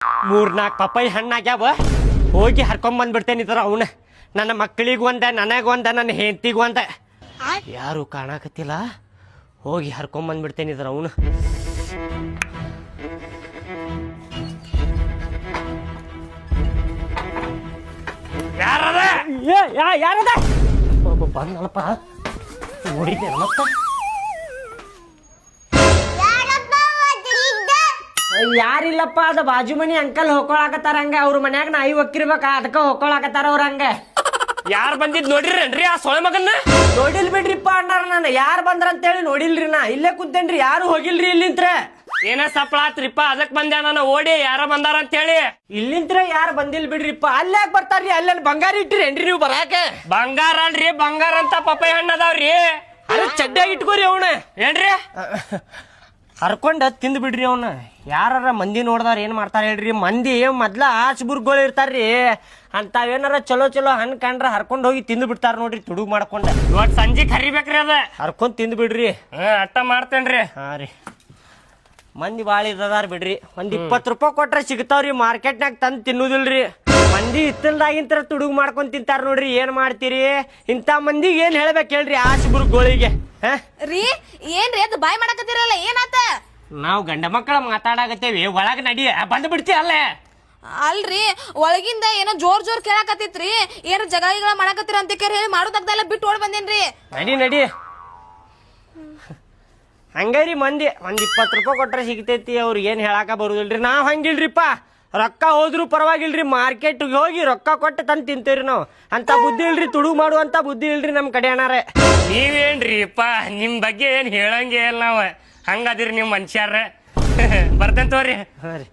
3-4 ಪಪ್ಪಾಯಿ ಹಣ್ಣಾಗ್ಯಾವ ಹೋಗಿ ಹರ್ಕೊಂಬಂದ್ಬಿಡ್ತೇನೆ ಇದ್ರ ಅವನ ನನ್ನ ಮಕ್ಕಳಿಗೆ ಒಂದ ನನಗೊಂದ ನನ್ನ ಹೆಂಡತಿಗೆ ಒಂದ ಯಾರು ಕಾಣಕತ್ತಿಲ್ಲ ಹೋಗಿ ಹರ್ಕೊಂಬಂದ್ಬಿಡ್ತೇನೆ ಇದ್ರ ಅವನು ಯಾರದ ಯಾರದ ಬಂದಲ್ಪ ನೋಡಿದ್ದೆ ಮತ್ತ ಯಾರಿಲ್ಲಪ್ಪ ಅದ ಬಾಜು ಮನಿ ಅಂಕಲ್ ಹೊಕ್ಕೊಳಕತ್ತಾರ ಹಂಗ ಅವ್ರ ಮನ್ಯಾಗ ನಾಯಿ ಒಕ್ಕಿರ್ಬೇಕ ಅದಕ್ಕ ಹೊಕ್ಕೊಳಕತ್ತಾರ ಅವ್ರ ಹಂಗ ಯಾರು ಬಂದಿದ್ ನೋಡಿರೇನ್ರಿ ಆ ಸೊಳೆ ಮಗನ್ನ ನೋಡಿಲ್ ಬಿಡ್ರಿಪ್ಪ ಅಣ್ಣಾರ ನಾನು ಯಾರು ಬಂದ್ರ ಅಂತೇಳಿ ನೋಡಿಲ್ರಿ ನಾ ಇಲ್ಲೇ ಕುಂತೇನ್ರಿ ಯಾರು ಹೋಗಿಲ್ರಿ ಇಲ್ಲಿಂತ್ರ ಏನ ಸಪ್ಳಾತ್ರಿಪ್ಪ ಅದಕ್ ಬಂದೆ ನಾನು ಓಡಿ ಯಾರ ಬಂದಾರ ಅಂತೇಳಿ ಇಲ್ಲಿಂತ್ರ ಯಾರು ಬಂದಿಲ್ ಬಿಡ್ರಿಪ್ಪ ಅಲ್ಲಾಕ್ ಬರ್ತಾರ್ರಿ ಅಲ್ಲೆಲ್ಲಿ ಬಂಗಾರ ಇಟ್ಟಿರೇನ್ರಿ ನೀವು ಬರಾಕ ಬಂಗಾರ ಅಲ್ರಿ ಬಂಗಾರ ಅಂತ ಪಪ್ಪಾಯಿ ಹಣ್ಣು ಅದಾವ್ರಿ ಅಲ್ಲ ಚಡ್ಡಾಗಿ ಇಟ್ಕೋರಿ ಅವನ ಏನ್ರಿ ಹರ್ಕೊಂಡ ತಿಂದು ಬಿಡ್ರಿ ಅವನ್ನ ಯಾರ ಮಂದಿ ನೋಡ್ದಾರ ಏನ್ ಮಾಡ್ತಾರ ಹೇಳ್ರಿ ಮಂದಿ ಮೊದ್ಲ ಆಚ್ಬುರ್ಗಳು ಇರ್ತಾರ್ರಿ ಅಂತಾವೇನಾರ ಚಲೋ ಚಲೋ ಹಣ್ಣು ಕಂಡ್ರ ಹರ್ಕೊಂಡ್ ಹೋಗಿ ತಿಂದು ಬಿಡ್ತಾರ ನೋಡ್ರಿ ತುಡುಗ್ ಮಾಡ್ಕೊಂಡ ಇವತ್ತು ಸಂಜೆ ಕರಿಬೇಕ್ರಿ ಅದ ಹರ್ಕೊಂಡ್ ತಿಂದು ಬಿಡ್ರಿ ಅಟ್ಟ ಮಾಡ್ತೇನ್ರಿ ಹಾ ರೀ ಮಂದಿ ಭಾಳ ಇದಾರ ಬಿಡ್ರಿ ಒಂದ್ 20 ರೂಪಾಯಿ ಕೊಟ್ರೆ ಸಿಗ್ತಾವ್ರಿ ಮಾರ್ಕೆಟ್ನಾಗ ತಂದು ತಿನ್ನುದಿಲ್ರಿ ಮಂದಿ ಇತ್ತಲ್ದಾಗಿಂತ ತುಡುಗ್ ಮಾಡ್ಕೊಂಡ್ ತಿಂತಾರ ನೋಡ್ರಿ ಏನ್ ಮಾಡ್ತೀರಿ ಇಂಥ ಮಂದಿಗೆ ಏನ್ ಹೇಳ್ಬೇಕು ಹೇಳ್ರಿ ಆಚ್ಬುರ್ಗಳಿಗೆ ರೀ ಏನ್ರಿ ಅದು ಬಾಯ್ ಮಾಡಕತ್ತಿರಲ್ಲ ಏನಾತ ನಾವು ಗಂಡ ಮಕ್ಕಳ ಮಾತಾಡಕತ್ತೇವಿ ಒಳಗ್ ನಡಿ ಬಂದ್ ಬಿಡ್ತಿ ಅಲ್ಲೇ ಅಲ್ರಿ ಒಳಗಿಂದ ಏನೋ ಜೋರ್ ಜೋರ್ ಕೇಳಾಕತ್ತಿತ್ರಿ ಏನ ಜಗಳ ಮಾಡಕತ್ತೀರ ಅಂತ ಹೇಳಿ ಮಾಡೋದಕ್ದೆಲ್ಲ ಬಿಟ್ಟು ಓಡ್ ಬಂದೇನ್ರಿ ನಡಿ ನಡಿ ಹಂಗರಿ ಮಂದಿ ಒಂದ್ 20 ರೂಪಾಯಿ ಕೊಟ್ರೆ ಸಿಗ್ತೈತಿ ಅವ್ರಿಗೆ ಏನ್ ಹೇಳಾಕ ಬರುದಿಲ್ರಿ ನಾವ್ ಹಂಗಿಲ್ರಿಪ್ಪ ರೊಕ್ಕ ಹೋದ್ರು ಪರವಾಗಿಲ್ರಿ ಮಾರ್ಕೆಟ್ಗೆ ಹೋಗಿ ರೊಕ್ಕ ಕೊಟ್ಟು ತಂದು ತಿಂತೇವ್ರಿ ನಾವು ಅಂತ ಬುದ್ಧಿ ಇಲ್ರಿ ತುಡುಗ್ ಮಾಡುವಂತ ಬುದ್ಧಿ ಇಲ್ರಿ ನಮ್ ಕಡೆ ಅಣ್ಣಾರೆ ನೀವೇನ್ರಿಪ್ಪ ನಿಮ್ ಬಗ್ಗೆ ಏನ್ ಹೇಳಂಗೆ ಇಲ್ಲ ನಾವ್ ಹಂಗದಿರಿ ನಿಮ್ ಮನುಷ್ಯಾರ ಬರ್ತೇನೆ ತೋರಿ ಹಾ ರೀ